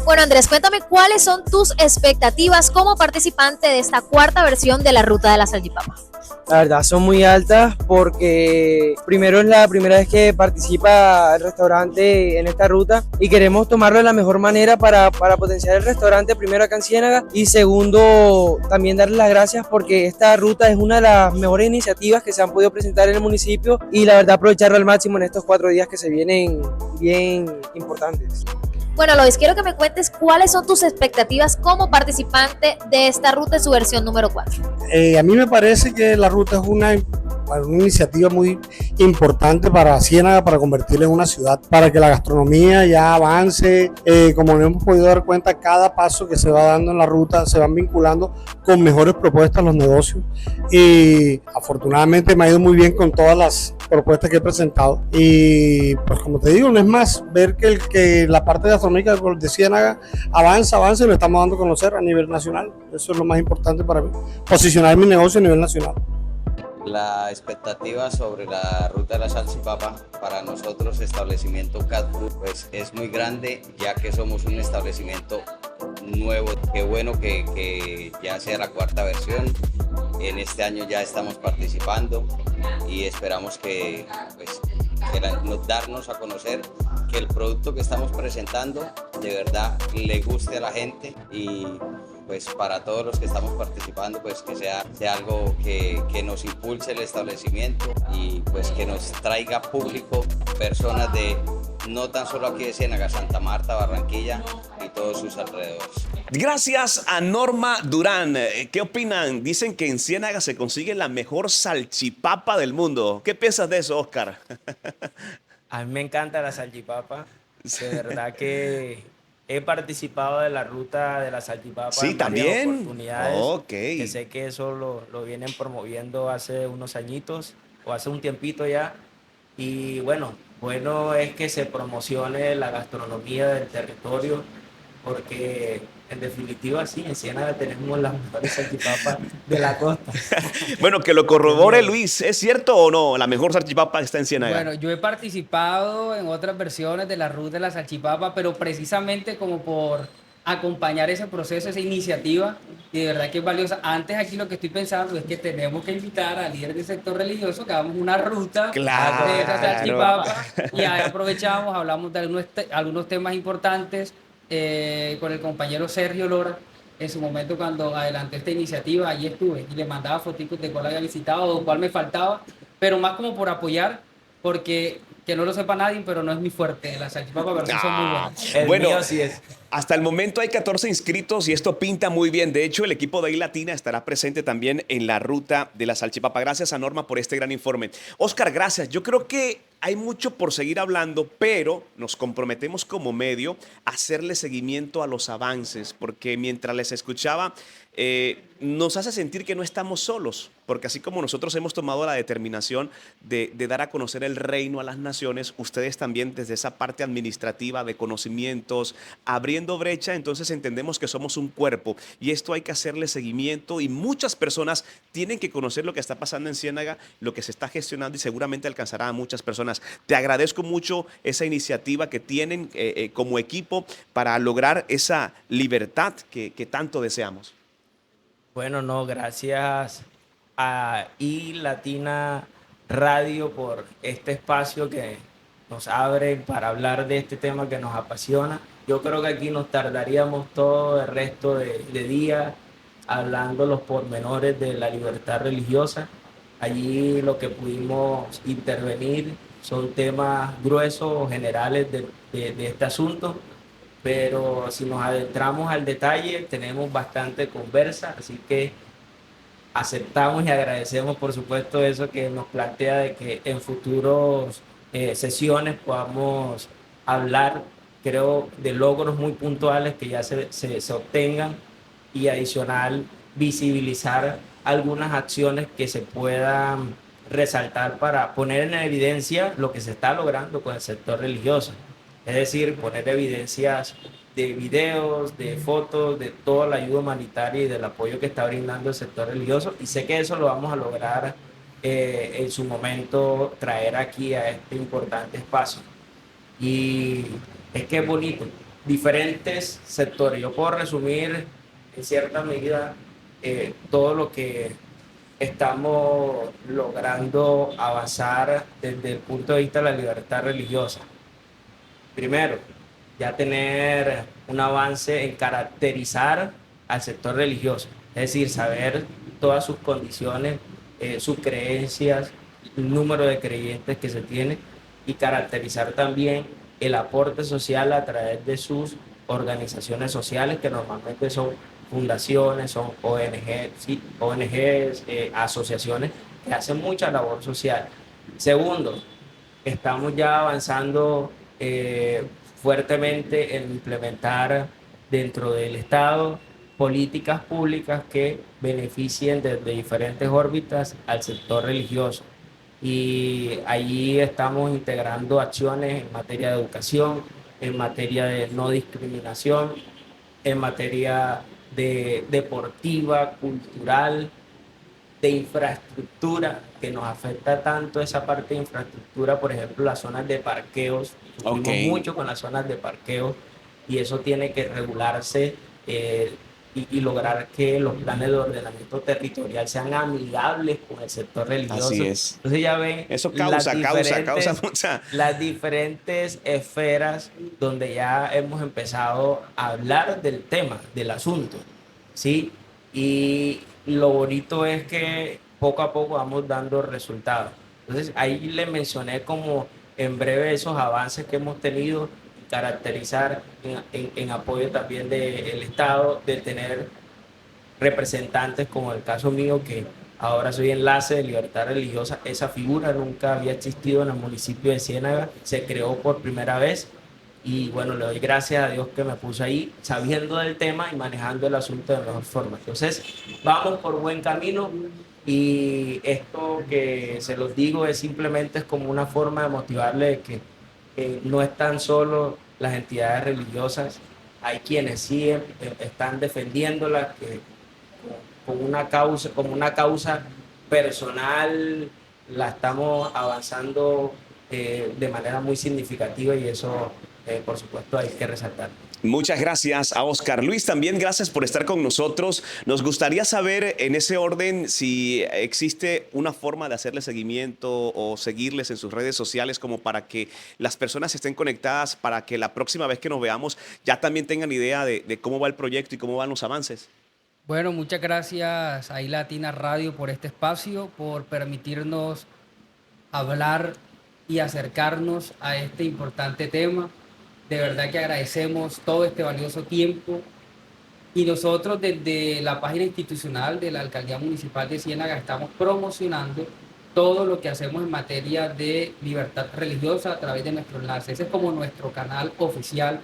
Bueno, Andrés, cuéntame cuáles son tus expectativas como participante de esta cuarta versión de la ruta de la salchipapa. La verdad son muy altas porque primero es la primera vez que participa el restaurante en esta ruta y queremos tomarlo de la mejor manera para potenciar el restaurante primero acá en Ciénaga y segundo también darle las gracias porque esta ruta es una de las mejores iniciativas que se han podido presentar en el municipio y la verdad aprovecharlo al máximo en estos 4 días que se vienen bien importantes. Bueno, Lois, quiero que me cuentes cuáles son tus expectativas como participante de esta ruta en su versión número 4. A mí me parece que la ruta es una iniciativa muy importante para Ciénaga, para convertirla en una ciudad, para que la gastronomía ya avance. Como nos hemos podido dar cuenta, cada paso que se va dando en la ruta se van vinculando con mejores propuestas los negocios y afortunadamente me ha ido muy bien con todas las propuestas que he presentado y pues como te digo, no es más ver que la parte gastronómica de Ciénaga avanza y lo estamos dando a conocer a nivel nacional. Eso es lo más importante para mí, posicionar mi negocio a nivel nacional. La expectativa sobre la ruta de la salchipapa para nosotros, establecimiento Cat Food, pues es muy grande, ya que somos un establecimiento nuevo. Qué bueno que ya sea la cuarta versión. En este año ya estamos participando y esperamos que darnos a conocer que el producto que estamos presentando de verdad le guste a la gente y pues para todos los que estamos participando pues que sea algo que nos impulse el establecimiento y pues que nos traiga público, personas de no tan solo aquí de Ciénaga, Santa Marta, Barranquilla y todos sus alrededores. Gracias a Norma Durán. ¿Qué opinan? Dicen que en Ciénaga se consigue la mejor salchipapa del mundo. ¿Qué piensas de eso, Oscar? A mí me encanta la salchipapa. De verdad que he participado de la ruta de la salchipapa Sí, en varias también. oportunidades. Ok. Que sé que eso lo vienen promoviendo hace unos añitos o hace un tiempito ya. Y bueno es que se promocione la gastronomía del territorio, porque en definitiva sí, en Ciénaga tenemos las mejores salchipapas de la costa. Bueno, que lo Qué corrobore miedo. Luis. ¿Es cierto o no? La mejor salchipapa está en Ciénaga. Bueno, yo he participado en otras versiones de la ruta de la salchipapa, pero precisamente como por acompañar ese proceso, esa iniciativa, y de verdad que es valiosa. Antes aquí lo que estoy pensando es que tenemos que invitar al líder del sector religioso que hagamos una ruta de esa Claro. salchipapa y ahí aprovechamos, hablamos de algunos temas importantes con el compañero Sergio Lora. En su momento cuando adelanté esta iniciativa, allí estuve y le mandaba fotitos de cuál había visitado o cuál me faltaba, pero más como por apoyar, porque que no lo sepa nadie, pero no es mi fuerte. Las salchipapas, pero sí son muy Ah, buenas. El bueno, mío sí es. hasta el momento hay 14 inscritos y esto pinta muy bien. De hecho, el equipo de iLatina estará presente también en la ruta de la salchipapa. Gracias a Norma por este gran informe. Oscar, gracias. Yo creo que hay mucho por seguir hablando, pero nos comprometemos como medio a hacerle seguimiento a los avances, porque mientras les escuchaba, nos hace sentir que no estamos solos, porque así como nosotros hemos tomado la determinación de dar a conocer el reino a las naciones, ustedes también desde esa parte administrativa de conocimientos, abriendo brecha, entonces entendemos que somos un cuerpo y esto hay que hacerle seguimiento y muchas personas tienen que conocer lo que está pasando en Ciénaga, lo que se está gestionando y seguramente alcanzará a muchas personas. Te agradezco mucho esa iniciativa que tienen como equipo para lograr esa libertad que tanto deseamos. Bueno, no, gracias a iLatina Radio por este espacio que nos abre para hablar de este tema que nos apasiona. Yo creo que aquí nos tardaríamos todo el resto de día hablando los pormenores de la libertad religiosa. Allí lo que pudimos intervenir son temas gruesos o generales de este asunto, pero si nos adentramos al detalle tenemos bastante conversa, así que aceptamos y agradecemos por supuesto eso que nos plantea de que en futuros sesiones podamos hablar, creo, de logros muy puntuales que ya se obtengan y adicional visibilizar algunas acciones que se puedan resaltar para poner en evidencia lo que se está logrando con el sector religioso. Es decir, poner evidencias de videos, de fotos, de toda la ayuda humanitaria y del apoyo que está brindando el sector religioso. Y sé que eso lo vamos a lograr en su momento traer aquí a este importante espacio. Y es que es bonito, diferentes sectores. Yo puedo resumir en cierta medida todo lo que estamos logrando avanzar desde el punto de vista de la libertad religiosa. Primero, ya tener un avance en caracterizar al sector religioso, es decir, saber todas sus condiciones, sus creencias, el número de creyentes que se tiene y caracterizar también el aporte social a través de sus organizaciones sociales, que normalmente son fundaciones, son ONG, sí, ONGs, asociaciones que hacen mucha labor social. Segundo, estamos ya avanzando fuertemente en implementar dentro del Estado políticas públicas que beneficien desde diferentes órbitas al sector religioso. Y allí estamos integrando acciones en materia de educación, en materia de no discriminación, en materia de deportiva, cultural, de infraestructura, que nos afecta tanto esa parte de infraestructura, por ejemplo, las zonas de parqueos, sufrimos mucho con las zonas de parqueos y eso tiene que regularse y lograr que los planes de ordenamiento territorial sean amigables con el sector religioso. Así es. Entonces ya ven Eso causa mucha... las diferentes esferas donde ya hemos empezado a hablar del tema, del asunto, ¿sí? Y lo bonito es que poco a poco vamos dando resultados. Entonces ahí le mencioné como en breve esos avances que hemos tenido en caracterizar en apoyo también del Estado, de tener representantes como el caso mío, que ahora soy enlace de Libertad Religiosa. Esa figura nunca había existido en el municipio de Ciénaga, se creó por primera vez y bueno, le doy gracias a Dios que me puso ahí sabiendo del tema y manejando el asunto de mejor forma. Entonces, vamos por buen camino y esto que se los digo es simplemente es como una forma de motivarle de que no están solo las entidades religiosas, hay quienes sí están defendiéndolas, que como una causa personal la estamos avanzando de manera muy significativa y eso por supuesto hay que resaltar. Muchas gracias a Oscar. Luis, también gracias por estar con nosotros. Nos gustaría saber en ese orden si existe una forma de hacerle seguimiento o seguirles en sus redes sociales como para que las personas estén conectadas, para que la próxima vez que nos veamos ya también tengan idea de cómo va el proyecto y cómo van los avances. Bueno, muchas gracias a iLatina Radio por este espacio, por permitirnos hablar y acercarnos a este importante tema. De verdad que agradecemos todo este valioso tiempo y nosotros desde la página institucional de la Alcaldía Municipal de Ciénaga estamos promocionando todo lo que hacemos en materia de libertad religiosa a través de nuestro enlace. Ese es como nuestro canal oficial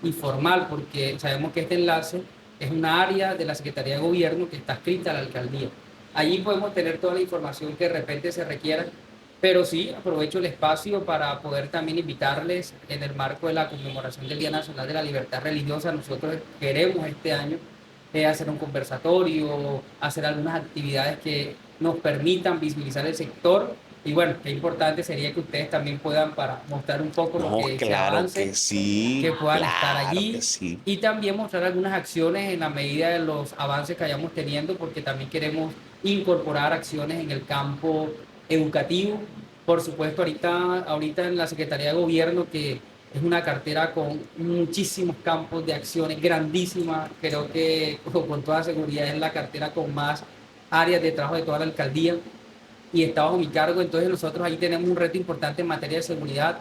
y formal, porque sabemos que este enlace es una área de la Secretaría de Gobierno que está adscrita a la Alcaldía. Allí podemos tener toda la información que de repente se requiera. Pero sí, aprovecho el espacio para poder también invitarles en el marco de la conmemoración del Día Nacional de la Libertad Religiosa. Nosotros queremos este año hacer un conversatorio, hacer algunas actividades que nos permitan visibilizar el sector. Y bueno, qué importante sería que ustedes también puedan para mostrar un poco lo que se avance, que sí, que puedan estar allí que sí. y también mostrar algunas acciones en la medida de los avances que vayamos teniendo, porque también queremos incorporar acciones en el campo educativo. Por supuesto, ahorita en la Secretaría de Gobierno, que es una cartera con muchísimos campos de acciones grandísimas, creo que con toda seguridad es la cartera con más áreas de trabajo de toda la alcaldía y está bajo mi cargo. Entonces nosotros ahí tenemos un reto importante en materia de seguridad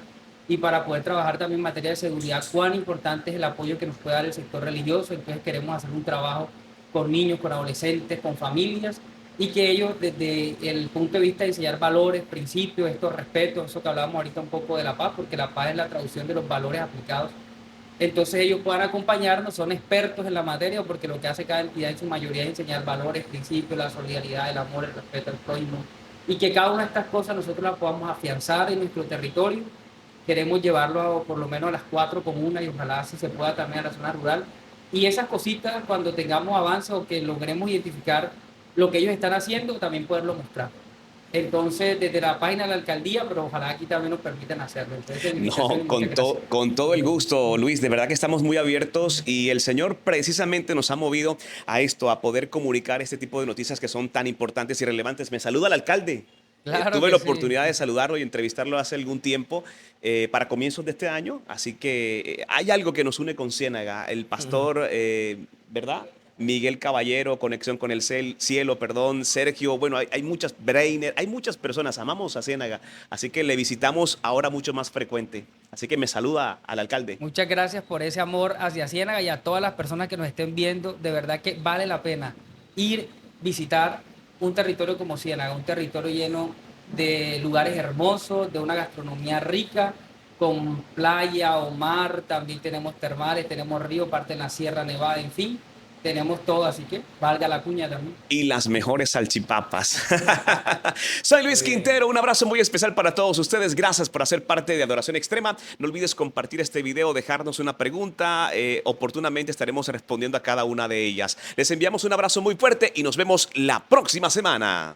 y para poder trabajar también en materia de seguridad, cuán importante es el apoyo que nos puede dar el sector religioso. Entonces queremos hacer un trabajo con niños, con adolescentes, con familias, y que ellos desde el punto de vista de enseñar valores, principios, estos respetos, eso que hablábamos ahorita un poco de la paz, porque la paz es la traducción de los valores aplicados. Entonces ellos puedan acompañarnos, son expertos en la materia, porque lo que hace cada entidad en su mayoría es enseñar valores, principios, la solidaridad, el amor, el respeto al prójimo, y que cada una de estas cosas nosotros las podamos afianzar en nuestro territorio. Queremos llevarlo por lo menos a las 4 comunas y ojalá si se pueda también a la zona rural. Y esas cositas, cuando tengamos avances o que logremos identificar lo que ellos están haciendo, también poderlo mostrar. Entonces, desde la página de la alcaldía, pero ojalá aquí también nos permitan hacerlo. Entonces, no, con todo el gusto, Luis. De verdad que estamos muy abiertos y el Señor precisamente nos ha movido a esto, a poder comunicar este tipo de noticias que son tan importantes y relevantes. Me saluda el alcalde. Claro tuve la sí. oportunidad de saludarlo y entrevistarlo hace algún tiempo para comienzos de este año. Así que hay algo que nos une con Ciénaga. El pastor, ¿verdad? Miguel Caballero, Conexión con el Cielo, perdón, Sergio, bueno, hay muchas, Brainer, hay muchas personas, amamos a Ciénaga, así que le visitamos ahora mucho más frecuente. Así que me saluda al alcalde. Muchas gracias por ese amor hacia Ciénaga y a todas las personas que nos estén viendo. De verdad que vale la pena ir, visitar un territorio como Ciénaga, un territorio lleno de lugares hermosos, de una gastronomía rica, con playa o mar, también tenemos termales, tenemos río, parte en la Sierra Nevada, en fin. Tenemos todo, así que valga la cuña también. Y las mejores salchipapas. Soy Luis Quintero, un abrazo muy especial para todos ustedes. Gracias por hacer parte de Adoración Extrema. No olvides compartir este video, dejarnos una pregunta. Oportunamente estaremos respondiendo a cada una de ellas. Les enviamos un abrazo muy fuerte y nos vemos la próxima semana.